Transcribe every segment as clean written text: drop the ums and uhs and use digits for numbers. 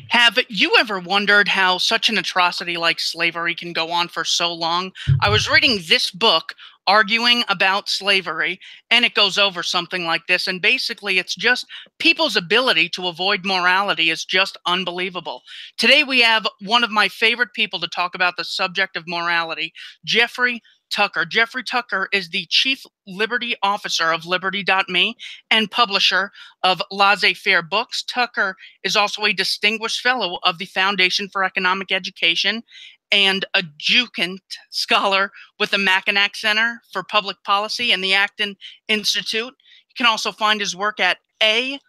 Have you ever wondered how such an atrocity like slavery can go on for so long? I was reading this book arguing about slavery, and it goes over something like this. And basically, it's just people's ability to avoid morality is just unbelievable. Today, we have one of my favorite people to talk about the subject of morality, Jeffrey Tucker. Jeffrey Tucker is the Chief Liberty Officer of Liberty.me and publisher of Laissez-Faire Books. Tucker is also a distinguished fellow of the Foundation for Economic Education and adjunct scholar with the Mackinac Center for Public Policy and the Acton Institute. You can also find his work at AIER.org.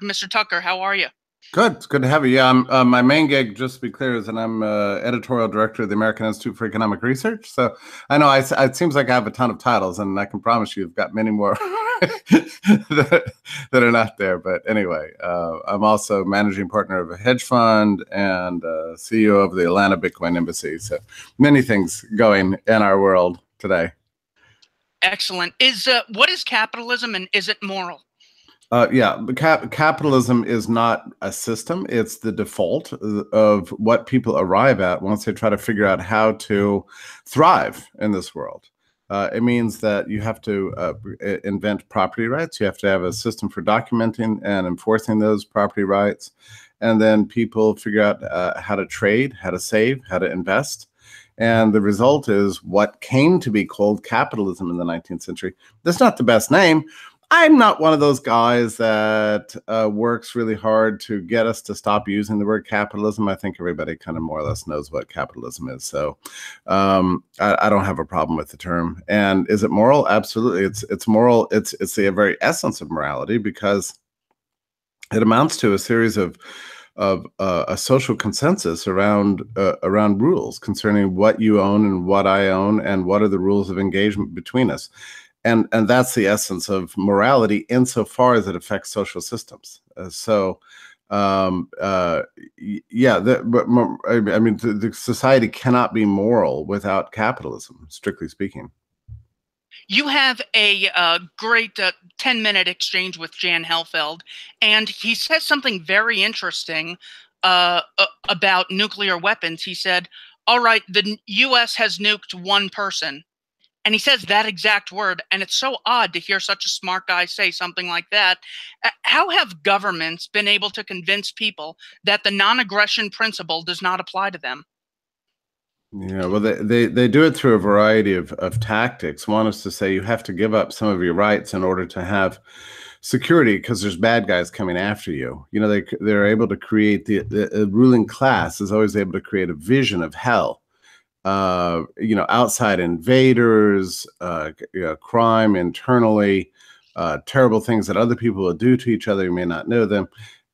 Mr. Tucker, how are you? Good. It's good to have you. Yeah, my main gig, just to be clear, is that I'm Editorial Director of the American Institute for Economic Research. So I know it seems like I have a ton of titles, and I can promise you've got many more that are not there. But anyway, I'm also managing partner of a hedge fund and CEO of the Atlanta Bitcoin Embassy. So many things going in our world today. Excellent. What is capitalism, and is it moral? Yeah, capitalism is not a system. It's the default of what people arrive at once they try to figure out how to thrive in this world. It means that you have to invent property rights. You have to have a system for documenting and enforcing those property rights. And then people figure out how to trade, how to save, how to invest. And the result is what came to be called capitalism in the 19th century. That's not the best name. I'm not one of those guys that works really hard to get us to stop using the word capitalism. I think everybody kind of more or less knows what capitalism is. So I don't have a problem with the term. And is it moral? Absolutely. It's moral. It's the very essence of morality, because it amounts to a series of a social consensus around rules concerning what you own and what I own, and what are the rules of engagement between us. And that's the essence of morality insofar as it affects social systems. Yeah, the society cannot be moral without capitalism, strictly speaking. You have a great 10-minute exchange with Jan Helfeld, and he says something very interesting about nuclear weapons. He said, all right, the U.S. has nuked one person. And he says that exact word, and it's so odd to hear such a smart guy say something like that. How have governments been able to convince people that the non-aggression principle does not apply to them? Yeah, well, they do it through a variety of tactics. One is to say you have to give up some of your rights in order to have security, because there's bad guys coming after you. You know, they're able to create the ruling class is always able to create a vision of hell. Outside invaders, crime internally, terrible things that other people will do to each other. You may not know them,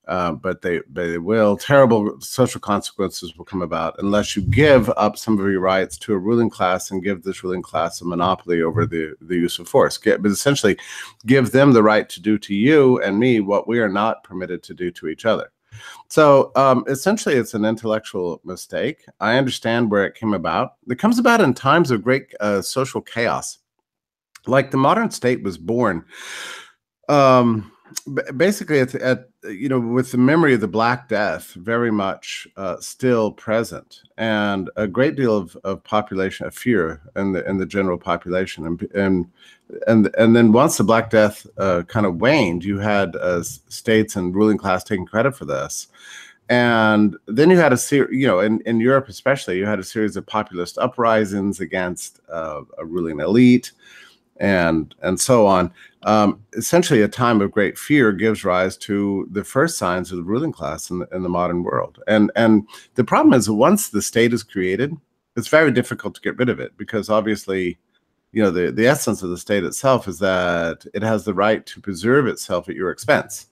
but they will. Terrible social consequences will come about unless you give up some of your rights to a ruling class and give this ruling class a monopoly over the use of force. But essentially give them the right to do to you and me what we are not permitted to do to each other. So essentially, it's an intellectual mistake. I understand where it came about. It comes about in times of great social chaos. Like the modern state was born basically with the memory of the Black Death very much still present, and a great deal of population of fear in the general population, and then once the Black Death kind of waned, you had states and ruling class taking credit for this, and then you had in Europe especially, you had a series of populist uprisings against a ruling elite, and so on. Essentially, a time of great fear gives rise to the first signs of the ruling class in the modern world. And the problem is, once the state is created, it's very difficult to get rid of it, because obviously, the essence of the state itself is that it has the right to preserve itself at your expense.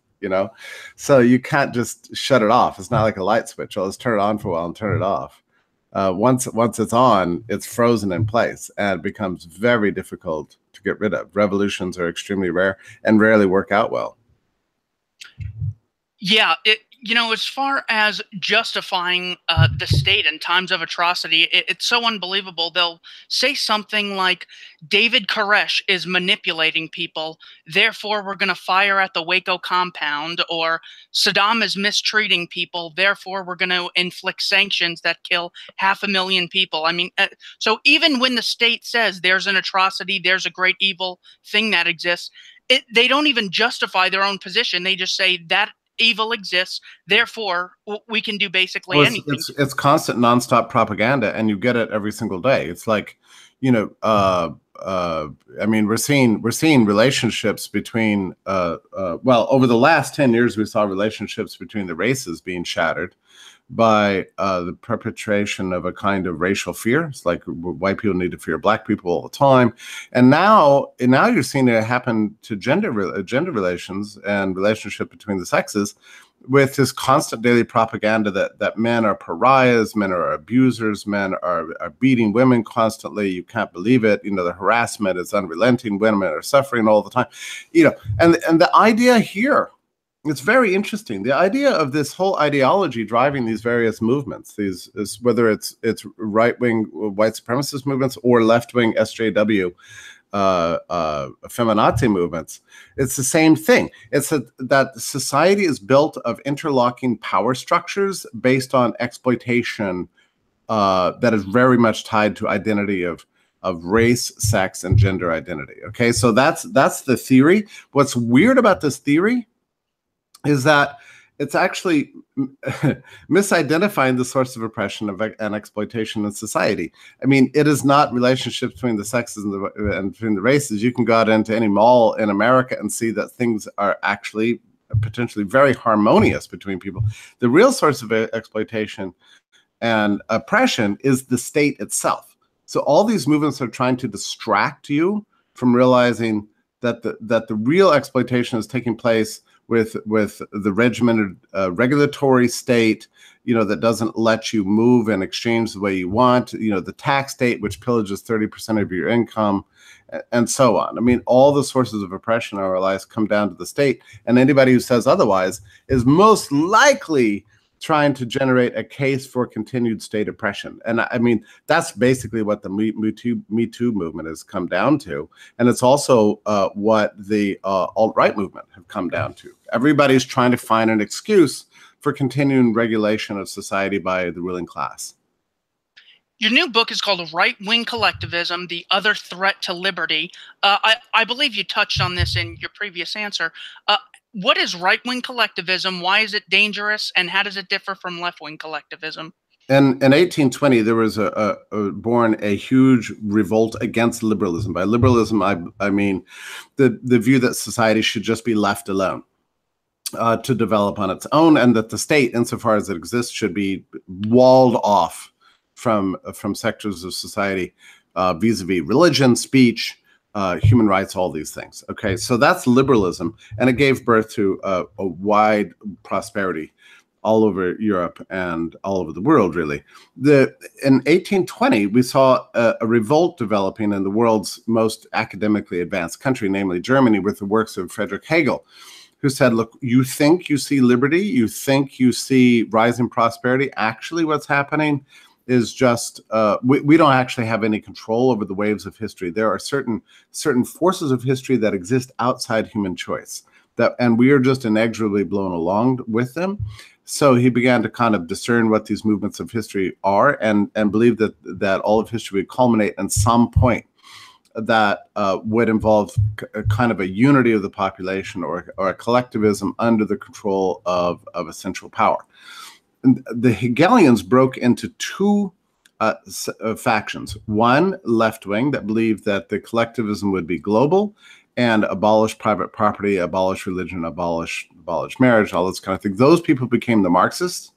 So you can't just shut it off. It's not like a light switch. Oh, let's turn it on for a while and turn it off. Once it's on, it's frozen in place, and it becomes very difficult to get rid of. Revolutions are extremely rare and rarely work out well. Yeah, You know, as far as justifying the state in times of atrocity, it's so unbelievable. They'll say something like, David Koresh is manipulating people, therefore we're going to fire at the Waco compound, or Saddam is mistreating people, therefore we're going to inflict sanctions that kill 500,000 people. I mean, so even when the state says there's an atrocity, there's a great evil thing that exists, they don't even justify their own position. They just say that evil exists, therefore we can do basically Well, anything. it's constant nonstop propaganda, and you get it every single day. It's like, you know, I mean, we're seeing relationships between well, over the last 10 years, we saw relationships between the races being shattered by the perpetration of a kind of racial fear. It's like white people need to fear black people all the time, and now you're seeing it happen to gender relations and relationship between the sexes, with this constant daily propaganda that men are pariahs, men are abusers, men are beating women constantly. You can't believe it. You know, the harassment is unrelenting. Women are suffering all the time. You know, and the idea here, it's very interesting. The idea of this whole ideology driving these various movements, whether it's right-wing white supremacist movements or left-wing SJW feminazi movements, it's the same thing. It's that society is built of interlocking power structures based on exploitation that is very much tied to identity of race, sex, and gender identity. Okay, so that's the theory. What's weird about this theory is that it's actually misidentifying the source of oppression and exploitation in society. I mean, it is not relationships between the sexes and between the races. You can go out into any mall in America and see that things are actually potentially very harmonious between people. The real source of exploitation and oppression is the state itself. So all these movements are trying to distract you from realizing that the real exploitation is taking place with the regimented regulatory state, you know, that doesn't let you move and exchange the way you want, you know, the tax state, which pillages 30% of your income, and so on. I mean, all the sources of oppression in our lives come down to the state, and anybody who says otherwise is most likely trying to generate a case for continued state oppression. And I mean, that's basically what the Me Too movement has come down to. And it's also what the alt-right movement have come down to. Everybody's trying to find an excuse for continuing regulation of society by the ruling class. Your new book is called Right-Wing Collectivism, The Other Threat to Liberty. I believe you touched on this in your previous answer. What is right-wing collectivism? Why is it dangerous? And how does it differ from left-wing collectivism? In 1820, there was born a huge revolt against liberalism. By liberalism, I mean the view that society should just be left alone to develop on its own, and that the state, insofar as it exists, should be walled off from sectors of society vis-a-vis religion, speech, human rights, all these things. Okay, so that's liberalism, and it gave birth to a wide prosperity all over Europe and all over the world, really. In 1820, we saw a revolt developing in the world's most academically advanced country, namely Germany, with the works of Friedrich Hegel, who said, look, you think you see liberty, you think you see rising prosperity. Actually, what's happening is just we don't actually have any control over the waves of history. There are certain forces of history that exist outside human choice, and we are just inexorably blown along with them. So he began to kind of discern what these movements of history are, and believe that all of history would culminate in some point that would involve a kind of a unity of the population, or a collectivism under the control of a central power. The Hegelians broke into two factions. One, left-wing, that believed that the collectivism would be global and abolish private property, abolish religion, abolish marriage, all this kind of thing. Those people became the Marxists.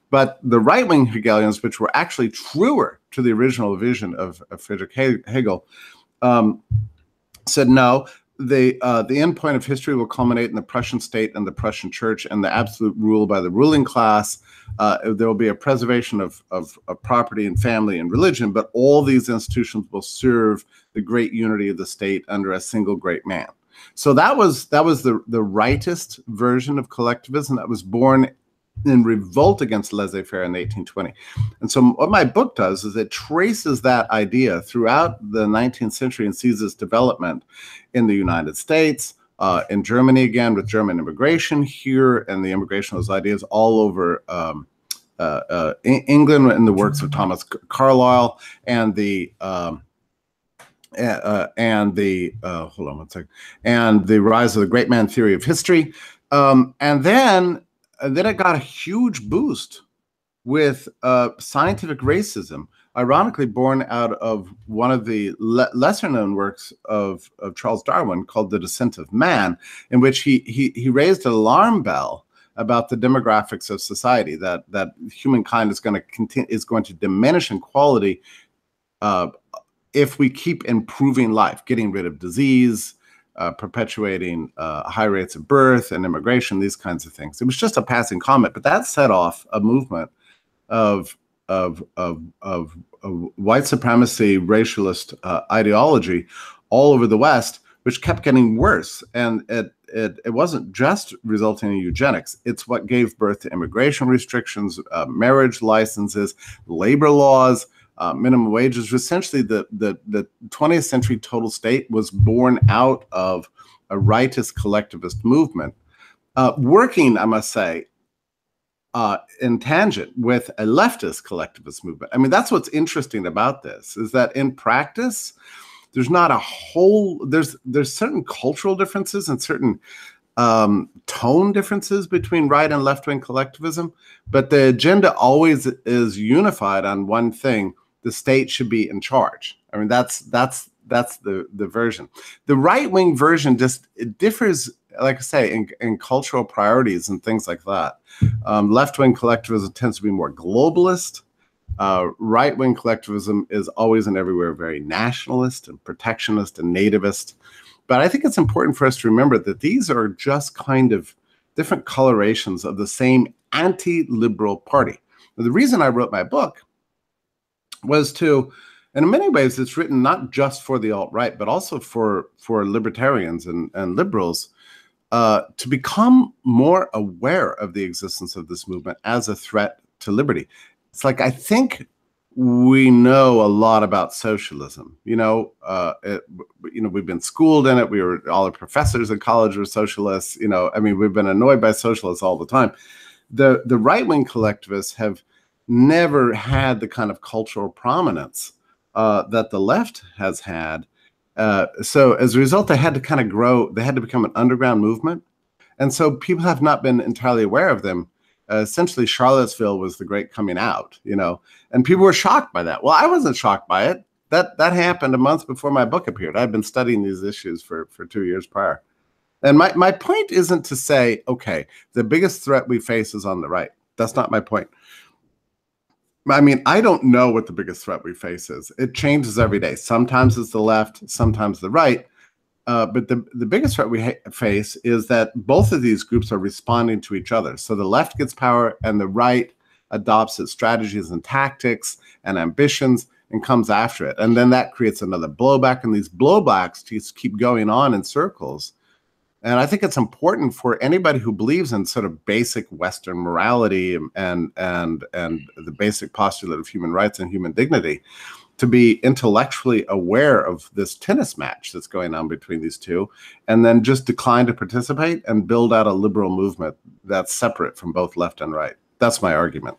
But the right-wing Hegelians, which were actually truer to the original vision of Friedrich Hegel, said no. The end point of history will culminate in the Prussian state and the Prussian church and the absolute rule by the ruling class. There will be a preservation of property and family and religion, but all these institutions will serve the great unity of the state under a single great man. So that was the rightist version of collectivism that was born in revolt against laissez-faire in 1820. And so what my book does is it traces that idea throughout the 19th century and sees its development in the United States, in Germany again with German immigration here, and the immigration of those ideas all over England in the works of Thomas Carlyle, and the hold on one second, and the rise of the great man theory of history, and then it got a huge boost with scientific racism, ironically born out of one of the lesser known works of Charles Darwin called The Descent of Man, in which he raised an alarm bell about the demographics of society, that humankind is going to diminish in quality if we keep improving life, getting rid of disease, perpetuating high rates of birth and immigration, these kinds of things. It was just a passing comment, but that set off a movement of white supremacy, racialist ideology all over the West, which kept getting worse. And it wasn't just resulting in eugenics. It's what gave birth to immigration restrictions, marriage licenses, labor laws, minimum wages. Essentially, the 20th century total state was born out of a rightist collectivist movement, working, I must say, in tangent with a leftist collectivist movement. I mean, that's what's interesting about this, is that in practice, there's not a whole, there's certain cultural differences and certain tone differences between right and left-wing collectivism, but the agenda always is unified on one thing: the state should be in charge. I mean, that's the version. The right-wing version just, it differs, like I say, in cultural priorities and things like that. Left-wing collectivism tends to be more globalist. Right-wing collectivism is always and everywhere very nationalist and protectionist and nativist. But I think it's important for us to remember that these are just kind of different colorations of the same anti-liberal party. Now, the reason I wrote my book was to, and in many ways, it's written not just for the alt-right, but also for libertarians and liberals, to become more aware of the existence of this movement as a threat to liberty. It's like, I think we know a lot about socialism. We've been schooled in it. All the professors in college were socialists. We've been annoyed by socialists all the time. The right-wing collectivists have never had the kind of cultural prominence that the left has had. So as a result, they had to kind of grow. They had to become an underground movement. And so people have not been entirely aware of them. Essentially, Charlottesville was the great coming out, and people were shocked by that. Well, I wasn't shocked by it. That happened a month before my book appeared. I've been studying these issues for 2 years prior. And my point isn't to say, okay, the biggest threat we face is on the right. That's not my point. I mean, I don't know what the biggest threat we face is. It changes every day. Sometimes it's the left, sometimes the right. But the biggest threat we face is that both of these groups are responding to each other. So the left gets power and the right adopts its strategies and tactics and ambitions and comes after it. And then that creates another blowback, and these blowbacks just keep going on in circles. And I think it's important for anybody who believes in sort of basic Western morality and the basic postulate of human rights and human dignity to be intellectually aware of this tennis match that's going on between these two, and then just decline to participate and build out a liberal movement that's separate from both left and right. That's my argument.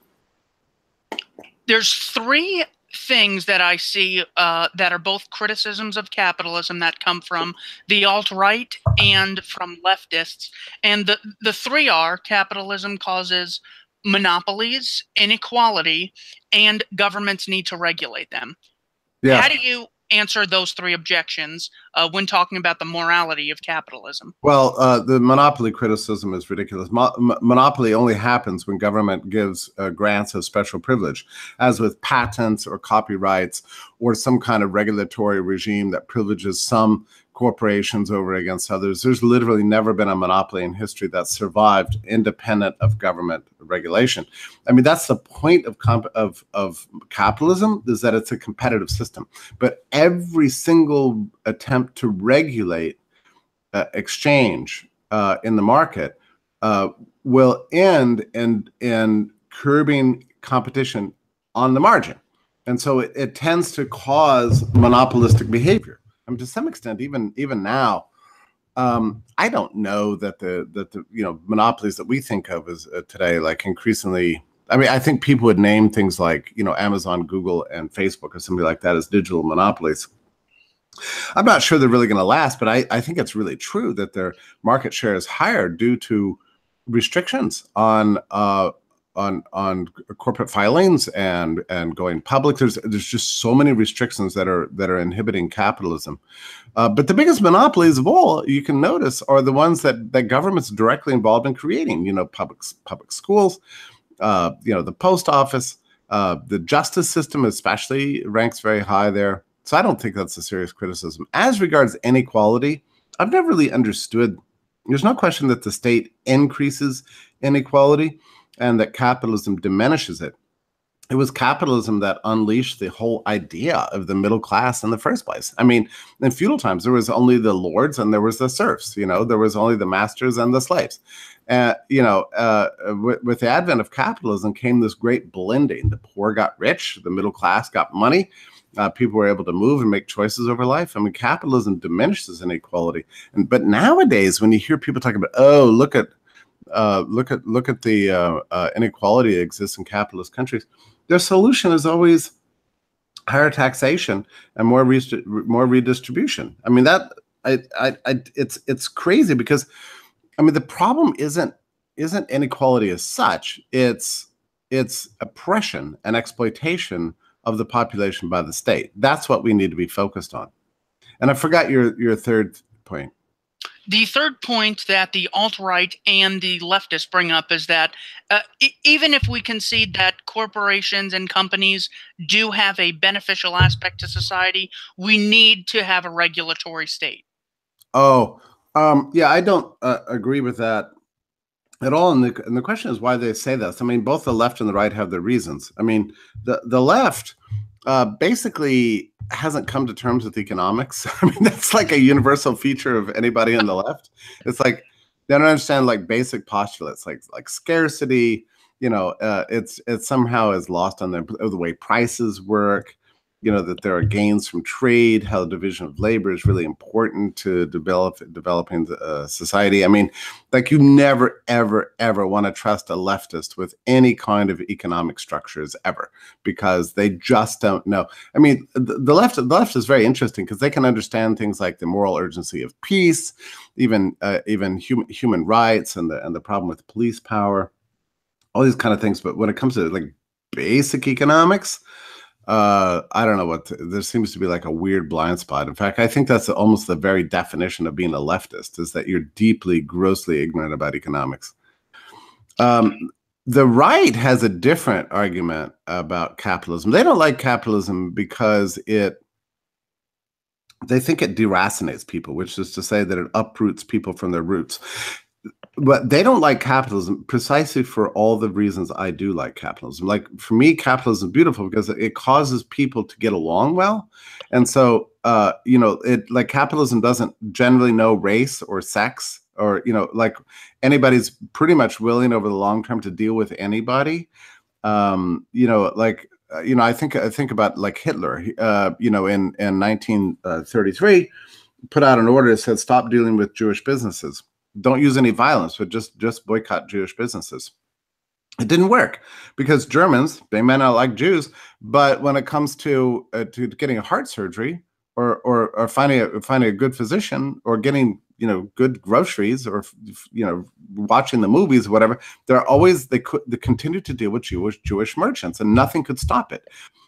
There's three things that I see that are both criticisms of capitalism that come from the alt-right and from leftists. And the three are: capitalism causes monopolies, inequality, and governments need to regulate them. Yeah. How do you answer those three objections when talking about the morality of capitalism? Well, the monopoly criticism is ridiculous. Monopoly only happens when government gives grants of special privilege, as with patents or copyrights or some kind of regulatory regime that privileges some corporations over against others. There's literally never been a monopoly in history that survived independent of government regulation. I mean, that's the point of capitalism, is that it's a competitive system. But every single attempt to regulate exchange in the market will end in curbing competition on the margin. And so it tends to cause monopolistic behavior. I mean, to some extent, even now, I don't know that the monopolies that we think of as today, like increasingly. I mean, I think people would name things like Amazon, Google, and Facebook or something like that as digital monopolies. I'm not sure they're really going to last, but I think it's really true that their market share is higher due to restrictions on corporate filings and going public. There's just so many restrictions that are inhibiting capitalism. But the biggest monopolies of all, you can notice, are the ones that government's directly involved in creating. Public schools, the post office, the justice system especially ranks very high there. So I don't think that's a serious criticism. As regards inequality, I've never really understood. There's no question that the state increases inequality and that capitalism diminishes it. It was capitalism that unleashed the whole idea of the middle class in the first place. I mean, in feudal times, there was only the lords and there was the serfs. There was only the masters and the slaves. With the advent of capitalism came this great blending. The poor got rich, the middle class got money. People were able to move and make choices over life. I mean, capitalism diminishes inequality. But nowadays, when you hear people talking about, look at the inequality that exists in capitalist countries, their solution is always higher taxation and more redistribution. I mean, it's crazy because, I mean, the problem isn't inequality as such. It's oppression and exploitation of the population by the state. That's what we need to be focused on. And I forgot your third point. The third point that the alt-right and the leftists bring up is that even if we concede that corporations and companies do have a beneficial aspect to society, we need to have a regulatory state. Yeah, I don't agree with that at all. And the question is why they say this. I mean, both the left and the right have their reasons. I mean, the left basically hasn't come to terms with economics. I mean, that's like a universal feature of anybody on the left. It's like they don't understand like basic postulates, like scarcity. It's somehow is lost on them the way prices work. That there are gains from trade, how the division of labor is really important to developing the society. I mean, like you never, ever, ever want to trust a leftist with any kind of economic structures ever, because they just don't know. I mean, the left is very interesting because they can understand things like the moral urgency of peace, even human rights and the problem with police power, all these kind of things. But when it comes to like basic economics, I don't know there seems to be like a weird blind spot. In fact, I think that's almost the very definition of being a leftist, is that you're deeply, grossly ignorant about economics. The right has a different argument about capitalism. They don't like capitalism because they think it deracinates people, which is to say that it uproots people from their roots. But they don't like capitalism precisely for all the reasons I do like capitalism. Like for me, capitalism is beautiful because it causes people to get along well. And so, like capitalism doesn't generally know race or sex or, like anybody's pretty much willing over the long term to deal with anybody. I think about like Hitler, in 1933, put out an order that said, stop dealing with Jewish businesses. Don't use any violence, but just boycott Jewish businesses. It didn't work because Germans, they may not like Jews, but when it comes to getting a heart surgery or finding a good physician or getting good groceries or watching the movies, whatever, they continue to deal with Jewish merchants, and nothing could stop it.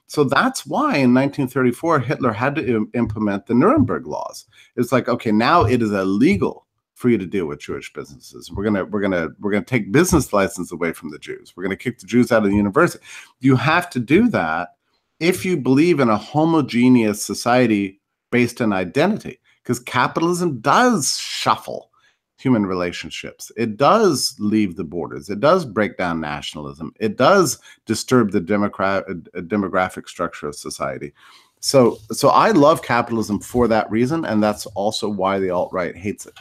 So that's why in 1934 Hitler had to implement the Nuremberg laws. It's like, okay, now it is illegal for you to deal with Jewish businesses. We're gonna take business license away from the Jews. We're gonna kick the Jews out of the university. You have to do that if you believe in a homogeneous society based on identity, because capitalism does shuffle human relationships. It does leave the borders. It does break down nationalism. It does disturb the demographic structure of society. So I love capitalism for that reason, and that's also why the alt-right hates it.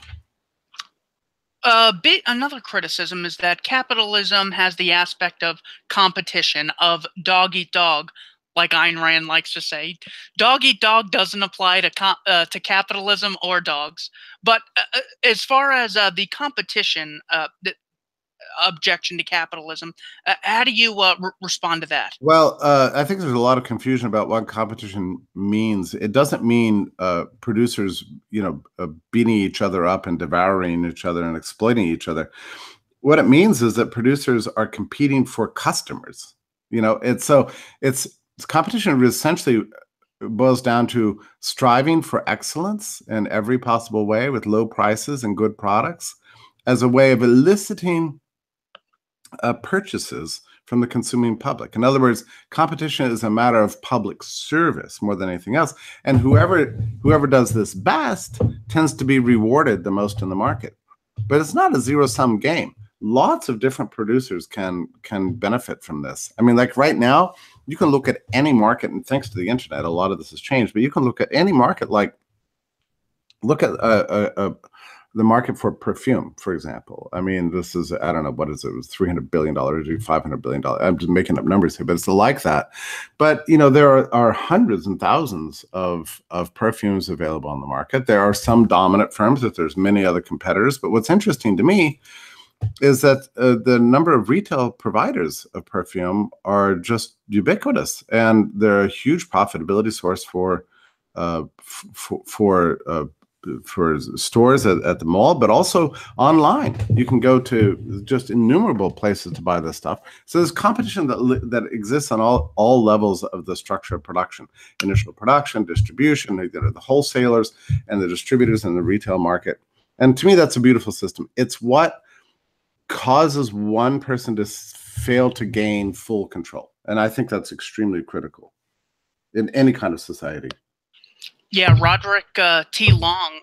Another criticism is that capitalism has the aspect of competition, of dog eat dog, like Ayn Rand likes to say. Dog eat dog doesn't apply to capitalism or dogs. But as far as the competition, the objection to capitalism, how do you respond to that? Well, I think there's a lot of confusion about what competition means. It doesn't mean producers, beating each other up and devouring each other and exploiting each other. What it means is that producers are competing for customers. It's competition essentially boils down to striving for excellence in every possible way with low prices and good products as a way of eliciting purchases from the consuming public. In other words, competition is a matter of public service more than anything else. And whoever does this best tends to be rewarded the most in the market. But it's not a zero-sum game. Lots of different producers can benefit from this. I mean, like right now, you can look at any market, and thanks to the internet, a lot of this has changed, but you can look at any market, like look at the market for perfume, for example. I mean, this is, I don't know, what is it? It was $300 billion or $500 billion. I'm just making up numbers here, but it's like that. But, there are hundreds and thousands of perfumes available on the market. There are some dominant firms, but there's many other competitors. But what's interesting to me is that the number of retail providers of perfume are just ubiquitous, and they're a huge profitability source for stores at the mall, but also online. You can go to just innumerable places to buy this stuff. So there's competition that exists on all levels of the structure of production: initial production, distribution, the wholesalers and the distributors in the retail market. And to me, that's a beautiful system. It's what causes one person to fail to gain full control. And I think that's extremely critical in any kind of society. Yeah, Roderick T. Long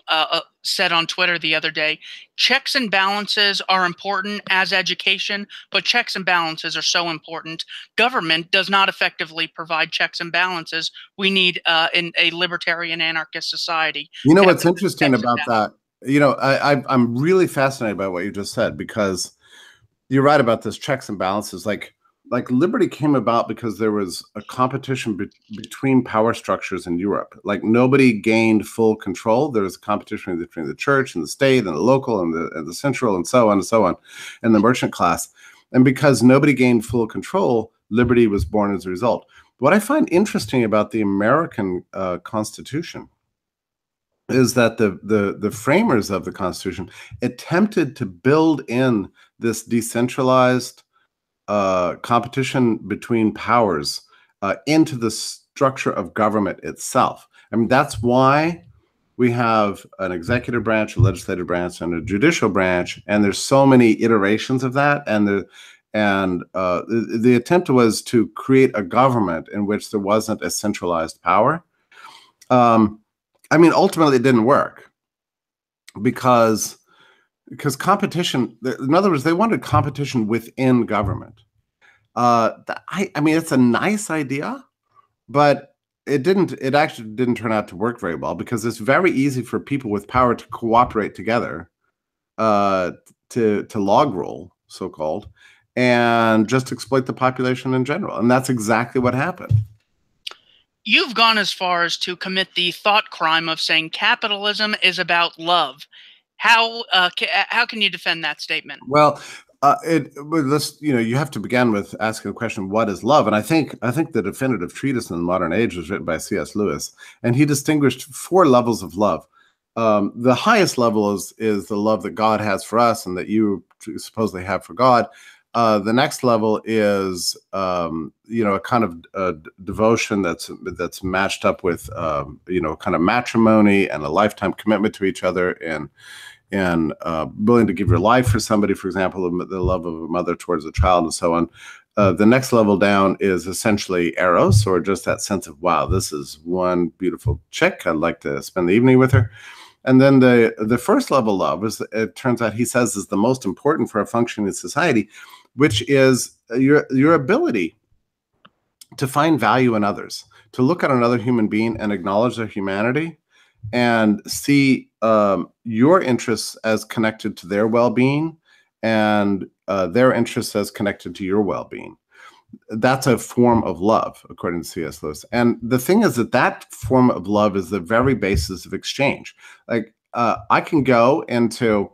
said on Twitter the other day, checks and balances are important as education, but checks and balances are so important. Government does not effectively provide checks and balances. We need in a libertarian anarchist society. You know what's interesting about that? I'm really fascinated by what you just said, because you're right about this checks and balances. Like liberty came about because there was a competition between power structures in Europe. Like nobody gained full control. There was a competition between the church and the state and the local and the central and so on, and the merchant class. And because nobody gained full control, liberty was born as a result. What I find interesting about the American Constitution is that the framers of the Constitution attempted to build in this decentralized competition between powers into the structure of government itself. I mean, that's why we have an executive branch, a legislative branch, and a judicial branch, and there's so many iterations of that. And the attempt was to create a government in which there wasn't a centralized power. I mean, ultimately, it didn't work because competition, in other words, they wanted competition within government. I mean, it's a nice idea, but it actually didn't turn out to work very well, because it's very easy for people with power to cooperate together, to log roll, so-called, and just exploit the population in general. And that's exactly what happened. You've gone as far as to commit the thought crime of saying capitalism is about love. How can you defend that statement? Well, you have to begin with asking the question, what is love? And I think the definitive treatise in the modern age was written by C.S. Lewis, and he distinguished 4 levels of love. The highest level is the love that God has for us and that you supposedly have for God. The next level is a kind of devotion that's matched up with kind of matrimony and a lifetime commitment to each other, and willing to give your life for somebody, for example, the love of a mother towards a child, and so on. The next level down is essentially eros, or just that sense of, wow, this is one beautiful chick, I'd like to spend the evening with her. And then the first level love, it turns out, he says, is the most important for a functioning society, which is your ability to find value in others, to look at another human being and acknowledge their humanity, and see your interests as connected to their well-being and their interests as connected to your well-being. That's a form of love, according to C.S. Lewis. And the thing is that form of love is the very basis of exchange. Like, I can go into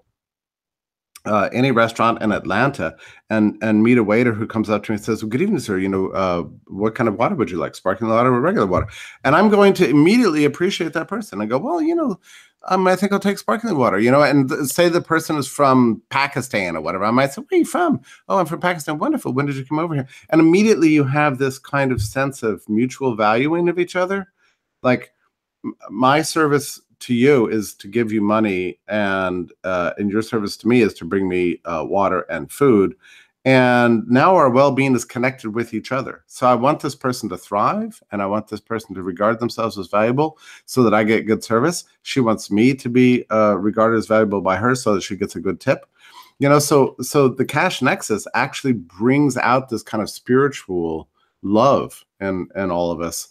any restaurant in Atlanta and meet a waiter who comes up to me and says, well, good evening, sir. What kind of water would you like? Sparkling water or regular water? And I'm going to immediately appreciate that person. I go, well, I think I'll take sparkling water, and say the person is from Pakistan or whatever. I might say, where are you from? Oh, I'm from Pakistan. Wonderful. When did you come over here? And immediately you have this kind of sense of mutual valuing of each other. Like, my service to you is to give you money, and your service to me is to bring me water and food. And now our well-being is connected with each other. So I want this person to thrive, and I want this person to regard themselves as valuable so that I get good service. She wants me to be regarded as valuable by her so that she gets a good tip. So the cash nexus actually brings out this kind of spiritual love in all of us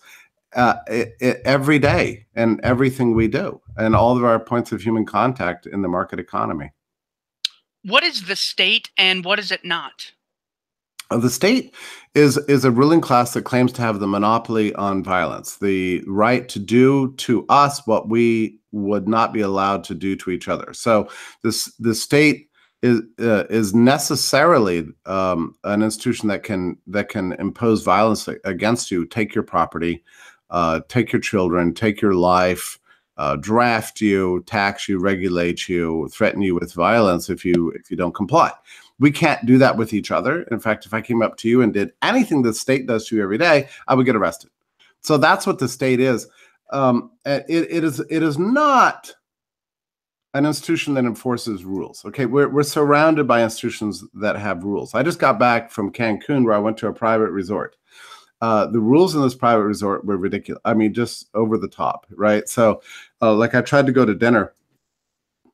every day, and everything we do, and all of our points of human contact in the market economy. What is the state and what is it not? The state is a ruling class that claims to have the monopoly on violence, the right to do to us what we would not be allowed to do to each other. So the state is necessarily an institution that can impose violence against you, take your property, take your children, take your life, draft you, tax you, regulate you, threaten you with violence if you don't comply. We can't do that with each other. In fact, if I came up to you and did anything the state does to you every day, I would get arrested. So that's what the state is. It is not an institution that enforces rules. Okay, we're surrounded by institutions that have rules. I just got back from Cancun, where I went to a private resort. The rules in this private resort were ridiculous. I mean, just over the top, right? So, like, I tried to go to dinner,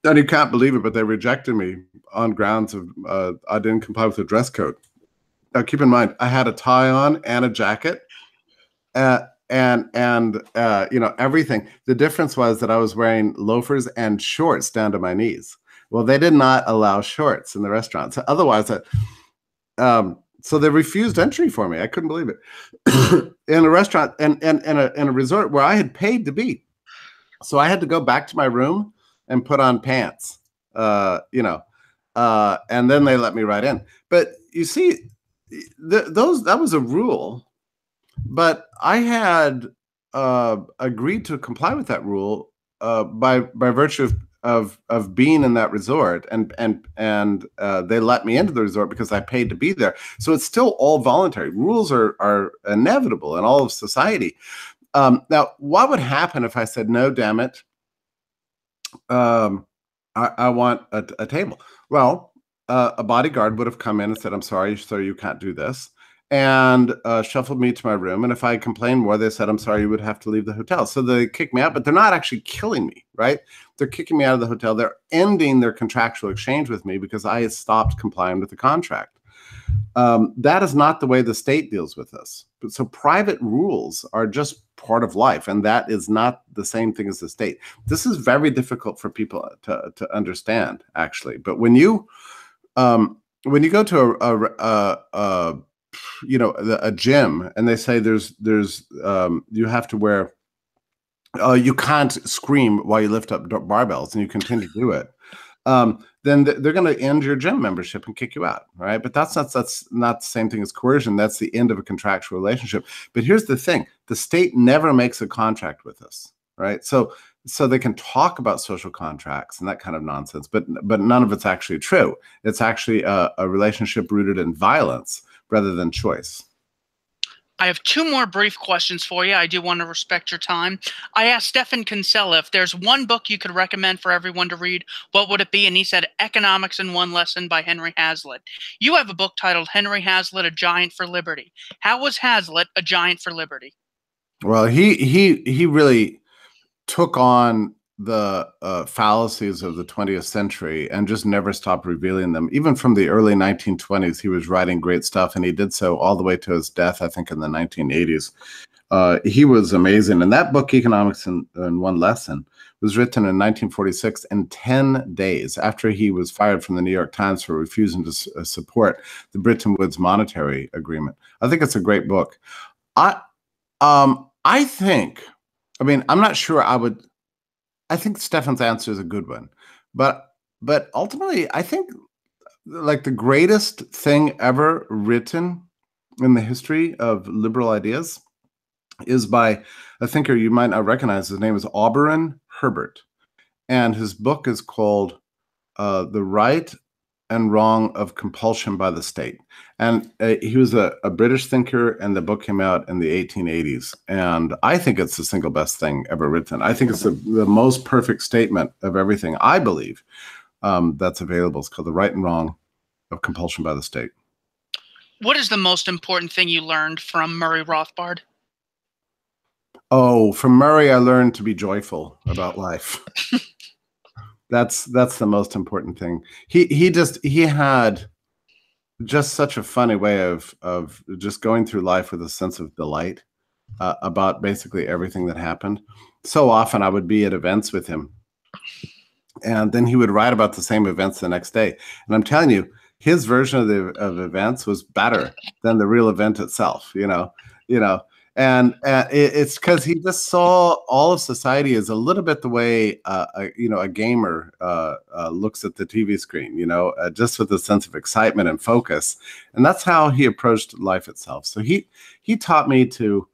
and you can't believe it, but they rejected me on grounds of I didn't comply with the dress code. Now, keep in mind, I had a tie on and a jacket, and everything. The difference was that I was wearing loafers and shorts down to my knees. Well, they did not allow shorts in the restaurant. So otherwise, so they refused entry for me. I couldn't believe it. In a restaurant and in a resort where I had paid to be. So I had to go back to my room and put on pants, and then they let me right in. But you see, that was a rule, but I had agreed to comply with that rule by virtue of being in that resort, and they let me into the resort because I paid to be there. So it's still all voluntary. Rules are inevitable in all of society. Now, what would happen if I said, no, damn it, I want a table? Well, a bodyguard would have come in and said, I'm sorry, sir, you can't do this, and shuffled me to my room. And if I complained more, they said, I'm sorry, you would have to leave the hotel. So they kicked me out, but they're not actually killing me, right? They're kicking me out of the hotel. They're ending their contractual exchange with me because I had stopped complying with the contract. That is not the way the state deals with this. So private rules are just part of life, and that is not the same thing as the state. This is very difficult for people to understand, actually. But when you go to a gym and they say there's you have to wear, you can't scream while you lift up barbells, and you continue to do it, then they're going to end your gym membership and kick you out, right? But that's not the same thing as coercion. That's the end of a contractual relationship. But here's the thing: the state never makes a contract with us, right? So they can talk about social contracts and that kind of nonsense, but none of it's actually true. It's actually a relationship rooted in violence rather than choice. I have two more brief questions for you. I do want to respect your time. I asked Stefan Kinsella if there's one book you could recommend for everyone to read, what would it be? And he said Economics in One Lesson by Henry Hazlitt. You have a book titled Henry Hazlitt, A Giant for Liberty. How was Hazlitt a giant for liberty? Well, he really took on the fallacies of the 20th century and just never stopped revealing them. Even from the early 1920s, he was writing great stuff, and he did so all the way to his death, I think, in the 1980s. He was amazing. And that book, Economics in One Lesson, was written in 1946 in 10 days after he was fired from the New York Times for refusing to support the Bretton Woods Monetary Agreement. I think it's a great book. I think, I mean, I'm not sure I think Stefan's answer is a good one, but ultimately, I think like the greatest thing ever written in the history of liberal ideas is by a thinker you might not recognize. His name is Auberon Herbert, and his book is called The Right and Wrong of Compulsion by the State. And he was a British thinker, and the book came out in the 1880s. And I think it's the single best thing ever written. I think it's the most perfect statement of everything I believe that's available. It's called The Right and Wrong of Compulsion by the State. What is the most important thing you learned from Murray Rothbard? Oh, from Murray, I learned to be joyful about life. That's the most important thing. He had just such a funny way of just going through life with a sense of delight about basically everything that happened. So often I would be at events with him, and then he would write about the same events the next day. And I'm telling you, his version of events was better than the real event itself. And it's because he just saw all of society as a little bit the way a gamer looks at the TV screen, just with a sense of excitement and focus. And that's how he approached life itself. So he taught me to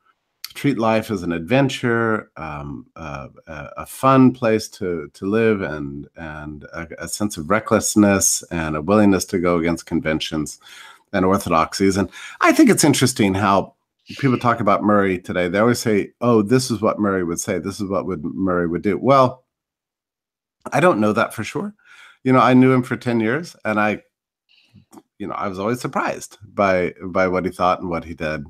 treat life as an adventure, a fun place to live, and a sense of recklessness and a willingness to go against conventions and orthodoxies. And I think it's interesting how people talk about Murray today. They always say, oh, this is what Murray would say. This is what Murray would do. Well, I don't know that for sure. I knew him for 10 years, and I was always surprised by what he thought and what he did.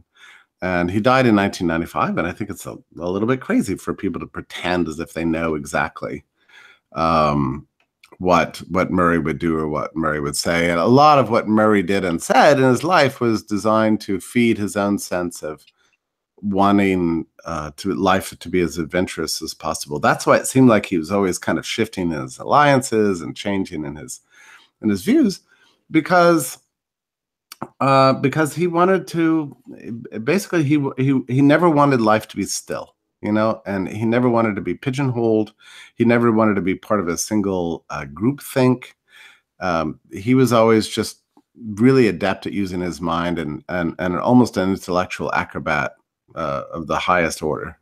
And he died in 1995, and I think it's a little bit crazy for people to pretend as if they know exactly what Murray would do or what Murray would say. And a lot of what Murray did and said in his life was designed to feed his own sense of wanting life to be as adventurous as possible. That's why it seemed like he was always kind of shifting his alliances and changing in his views, because he wanted to basically he never wanted life to be still. And he never wanted to be pigeonholed. He never wanted to be part of a single group think. He was always just really adept at using his mind and almost an intellectual acrobat of the highest order.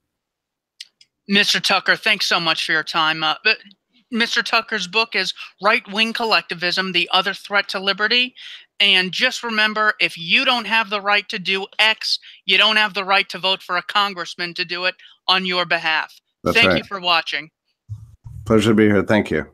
Mr. Tucker, thanks so much for your time. Mr. Tucker's book is Right-Wing Collectivism, The Other Threat to Liberty. And just remember, if you don't have the right to do X, you don't have the right to vote for a congressman to do it on your behalf. Thank you for watching. Pleasure to be here. Thank you.